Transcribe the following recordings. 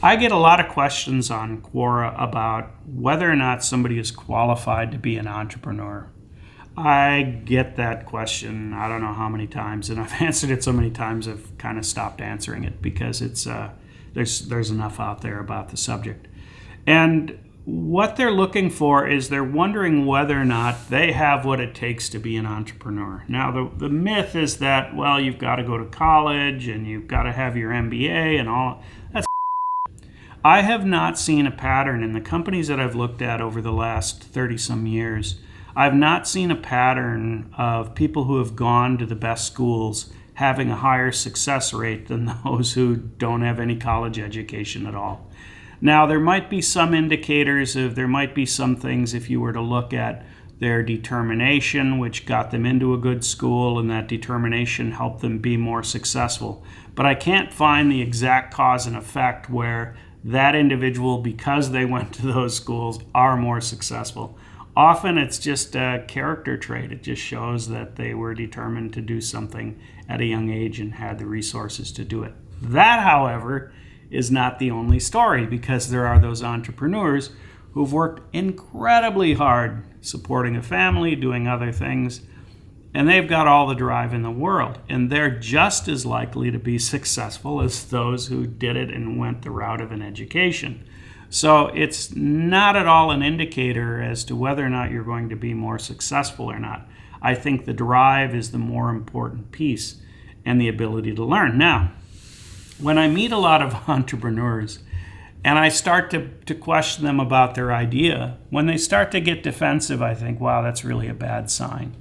I get a lot of questions on Quora about whether or not somebody is qualified to be an entrepreneur. I get that question, I don't know how many times, and I've answered it so many times I've kind of stopped answering it because there's enough out there about the subject. And what they're looking for is they're wondering whether or not they have what it takes to be an entrepreneur. Now, the myth is that, well, you've got to go to college and you've got to have your MBA and all. That's I have not seen a pattern in the companies that I've looked at over the last 30-some years. I've not seen a pattern of people who have gone to the best schools having a higher success rate than those who don't have any college education at all. Now, there might be some indicators there might be some things if you were to look at their determination, which got them into a good school, and that determination helped them be more successful. But I can't find the exact cause and effect where that individual, because they went to those schools, are more successful. Often it's just a character trait. It just shows that they were determined to do something at a young age and had the resources to do it. That, however, is not the only story, because there are those entrepreneurs who've worked incredibly hard supporting a family, doing other things, and they've got all the drive in the world, and they're just as likely to be successful as those who did it and went the route of an education. So it's not at all an indicator as to whether or not you're going to be more successful or not. I think the drive is the more important piece, and the ability to learn. Now, when I meet a lot of entrepreneurs and I start to question them about their idea, when they start to get defensive, I think, wow, that's really a bad sign.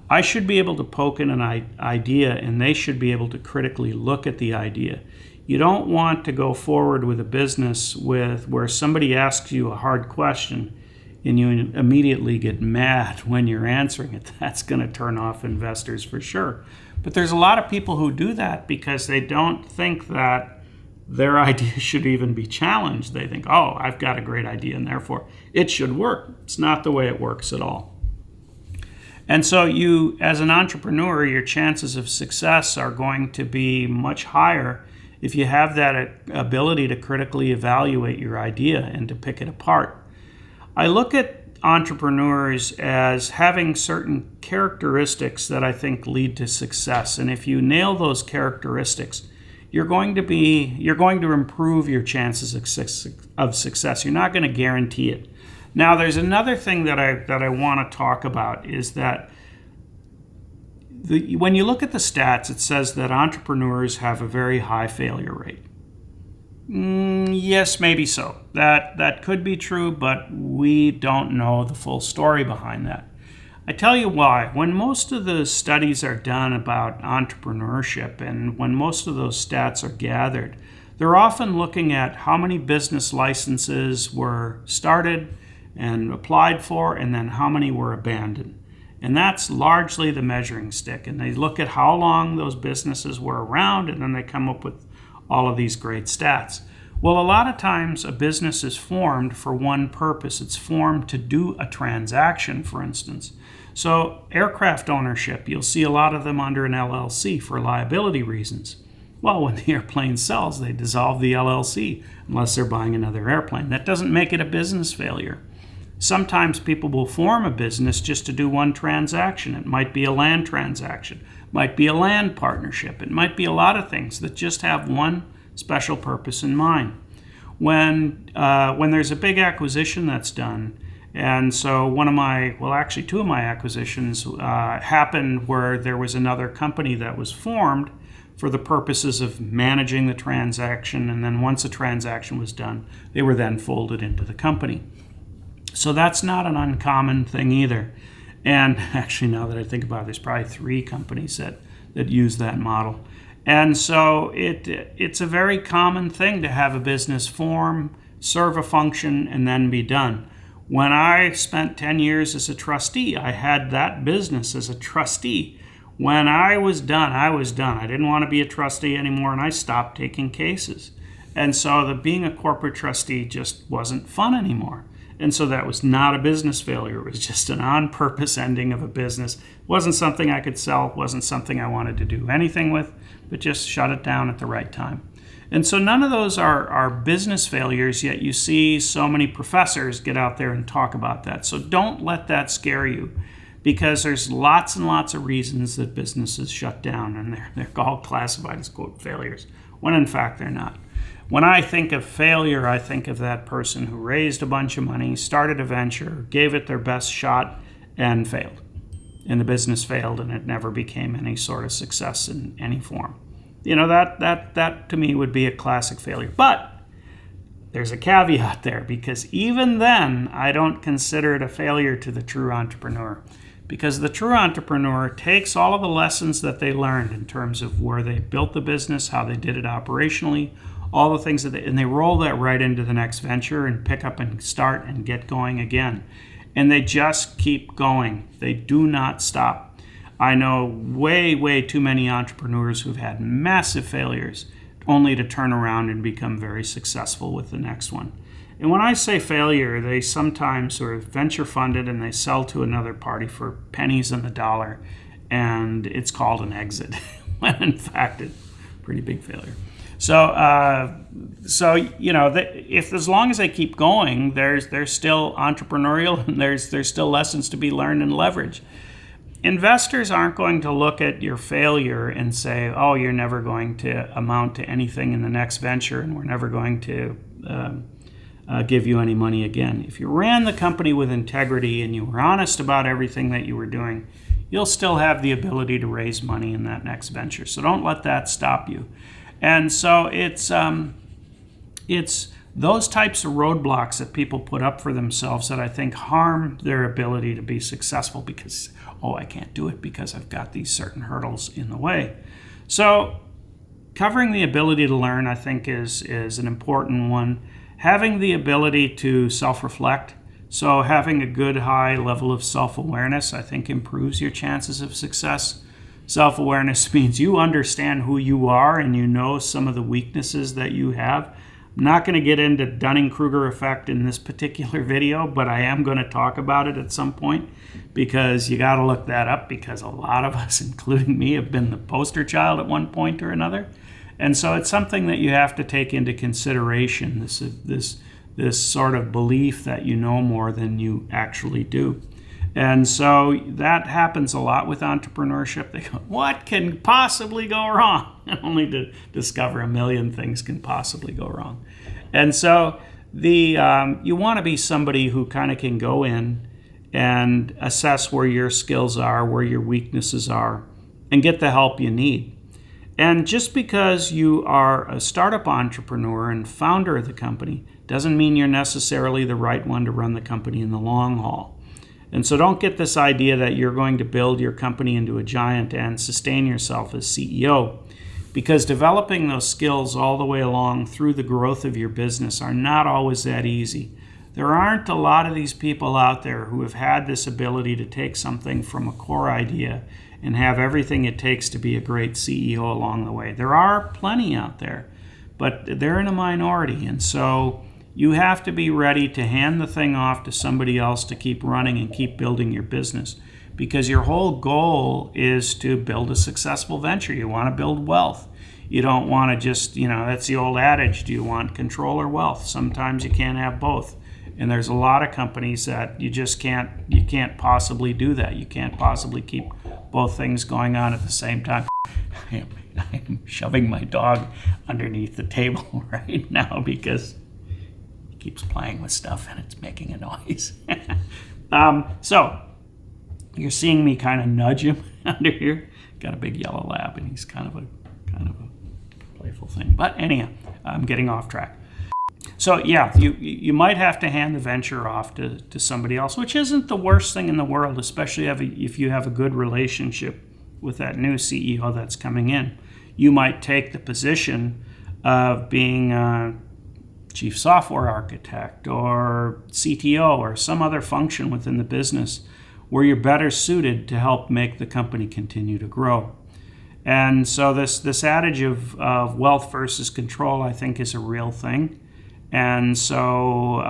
I should be able to poke in an idea, and they should be able to critically look at the idea. You don't want to go forward with a business where somebody asks you a hard question and you immediately get mad when you're answering it. That's going to turn off investors for sure. But there's a lot of people who do that because they don't think that their idea should even be challenged. They think, oh, I've got a great idea and therefore it should work. It's not the way it works at all. And so you, as an entrepreneur, your chances of success are going to be much higher if you have that ability to critically evaluate your idea and to pick it apart. I look at entrepreneurs as having certain characteristics that I think lead to success. And if you nail those characteristics, you're going to improve your chances of success. You're not going to guarantee it. Now, there's another thing that I want to talk about is that when you look at the stats, it says that entrepreneurs have a very high failure rate. Yes, maybe so. That could be true, but we don't know the full story behind that. I tell you why. When most of the studies are done about entrepreneurship and when most of those stats are gathered, they're often looking at how many business licenses were started and applied for, and then how many were abandoned. And that's largely the measuring stick. And they look at how long those businesses were around, and then they come up with all of these great stats. Well, a lot of times a business is formed for one purpose. It's formed to do a transaction, for instance. So aircraft ownership, you'll see a lot of them under an LLC for liability reasons. Well, when the airplane sells, they dissolve the LLC unless they're buying another airplane. That doesn't make it a business failure. Sometimes people will form a business just to do one transaction. It might be a land transaction, it might be a land partnership, it might be a lot of things that just have one special purpose in mind. When there's a big acquisition that's done, and so two of my acquisitions happened where there was another company that was formed for the purposes of managing the transaction, and then once the transaction was done, they were then folded into the company. So that's not an uncommon thing either. And actually, now that I think about it, there's probably 3 companies that use that model. And so it's a very common thing to have a business form, serve a function, and then be done. When I spent 10 years as a trustee, I had that business as a trustee. When I was done, I was done. I didn't want to be a trustee anymore, and I stopped taking cases. And so being a corporate trustee just wasn't fun anymore. And so that was not a business failure. It was just an on-purpose ending of a business. It wasn't something I could sell. It wasn't something I wanted to do anything with, but just shut it down at the right time. And so none of those are business failures, yet you see so many professors get out there and talk about that. So don't let that scare you, because there's lots and lots of reasons that businesses shut down, and they're all classified as, quote, failures, when in fact they're not. When I think of failure, I think of that person who raised a bunch of money, started a venture, gave it their best shot, and failed. And the business failed, and it never became any sort of success in any form. That to me would be a classic failure. But there's a caveat there, because even then, I don't consider it a failure to the true entrepreneur. Because the true entrepreneur takes all of the lessons that they learned in terms of where they built the business, how they did it operationally, all the things and they roll that right into the next venture and pick up and start and get going again. And they just keep going. They do not stop. I know way, way too many entrepreneurs who've had massive failures only to turn around and become very successful with the next one. And when I say failure, they sometimes are venture funded and they sell to another party for pennies on the dollar, and it's called an exit, when in fact it's a pretty big failure. So if as long as they keep going, there's still entrepreneurial, and there's still lessons to be learned and leveraged. Investors aren't going to look at your failure and say, oh, you're never going to amount to anything in the next venture, and we're never going to give you any money again. If you ran the company with integrity and you were honest about everything that you were doing, you'll still have the ability to raise money in that next venture. So don't let that stop you. And so it's those types of roadblocks that people put up for themselves that I think harm their ability to be successful, because, oh, I can't do it because I've got these certain hurdles in the way. So covering the ability to learn, I think, is an important one. Having the ability to self-reflect, so having a good high level of self-awareness, I think, improves your chances of success. Self-awareness means you understand who you are and you know some of the weaknesses that you have. I'm not going to get into Dunning-Kruger effect in this particular video, but I am going to talk about it at some point, because you got to look that up, because a lot of us, including me, have been the poster child at one point or another. And so it's something that you have to take into consideration, this sort of belief that you know more than you actually do. And so that happens a lot with entrepreneurship. They go, what can possibly go wrong? Only to discover a million things can possibly go wrong. And so you want to be somebody who kind of can go in and assess where your skills are, where your weaknesses are, and get the help you need. And just because you are a startup entrepreneur and founder of the company doesn't mean you're necessarily the right one to run the company in the long haul. And so don't get this idea that you're going to build your company into a giant and sustain yourself as CEO, because developing those skills all the way along through the growth of your business are not always that easy. There aren't a lot of these people out there who have had this ability to take something from a core idea and have everything it takes to be a great CEO along the way. There are plenty out there, but they're in a minority. And so you have to be ready to hand the thing off to somebody else to keep running and keep building your business, because your whole goal is to build a successful venture. You want to build wealth. You don't want to just, that's the old adage, do you want control or wealth? Sometimes you can't have both. And there's a lot of companies that you can't possibly do that. You can't possibly keep both things going on at the same time. I am shoving my dog underneath the table right now because he keeps playing with stuff and it's making a noise. So you're seeing me kind of nudge him under here. Got a big yellow lab and he's kind of a playful thing. But anyhow, I'm getting off track. So yeah, you might have to hand the venture off to somebody else, which isn't the worst thing in the world, especially if you have a good relationship with that new CEO that's coming in. You might take the position of being a chief software architect or CTO or some other function within the business where you're better suited to help make the company continue to grow. And so this adage of wealth versus control, I think, is a real thing. And so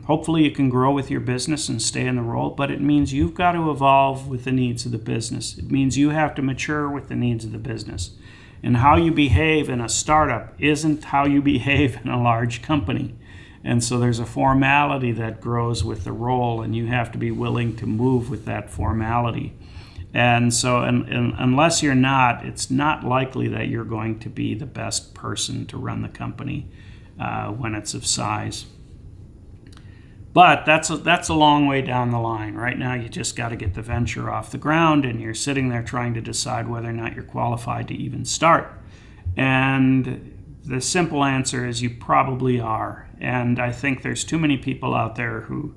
hopefully you can grow with your business and stay in the role, but it means you've got to evolve with the needs of the business. It means you have to mature with the needs of the business. And how you behave in a startup isn't how you behave in a large company. And so there's a formality that grows with the role, and you have to be willing to move with that formality. And so unless you're not, it's not likely that you're going to be the best person to run the company when it's of size. But that's a long way down the line. Right now, you just got to get the venture off the ground, and you're sitting there trying to decide whether or not you're qualified to even start. And the simple answer is you probably are. And I think there's too many people out there who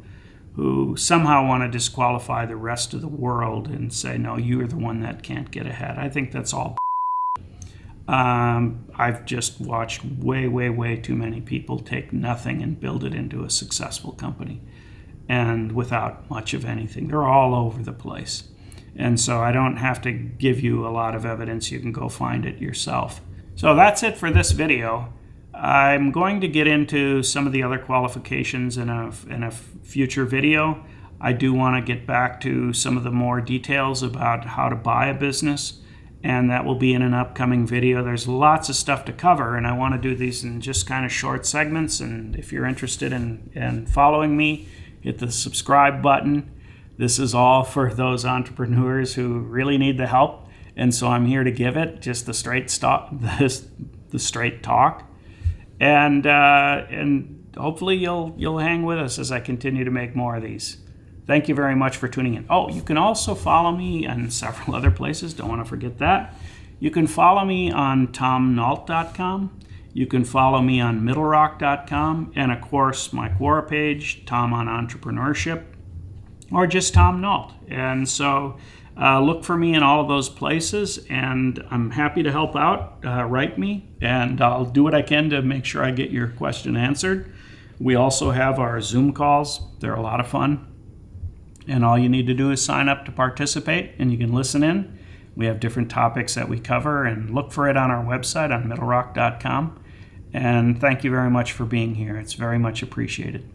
somehow want to disqualify the rest of the world and say, no, you are the one that can't get ahead. I think that's all. I've just watched way too many people take nothing and build it into a successful company, and without much of anything. They're all over the place. And so I don't have to give you a lot of evidence. You can go find it yourself. So that's it for this video. I'm going to get into some of the other qualifications in a future video. I do want to get back to some of the more details about how to buy a business, and that will be in an upcoming video. There's lots of stuff to cover, and I want to do these in just kind of short segments. And if you're interested in following me, hit the subscribe button. This is all for those entrepreneurs who really need the help, and so I'm here to give it, just the straight talk. And hopefully you'll hang with us as I continue to make more of these. Thank you very much for tuning in. Oh, you can also follow me on several other places. Don't want to forget that. You can follow me on tomnault.com. You can follow me on middlerock.com. And of course, my Quora page, Tom on Entrepreneurship, or just Tom Nault. And so look for me in all of those places, and I'm happy to help out. Write me, and I'll do what I can to make sure I get your question answered. We also have our Zoom calls. They're a lot of fun. And all you need to do is sign up to participate, and you can listen in. We have different topics that we cover, and look for it on our website on middlerock.com. And thank you very much for being here. It's very much appreciated.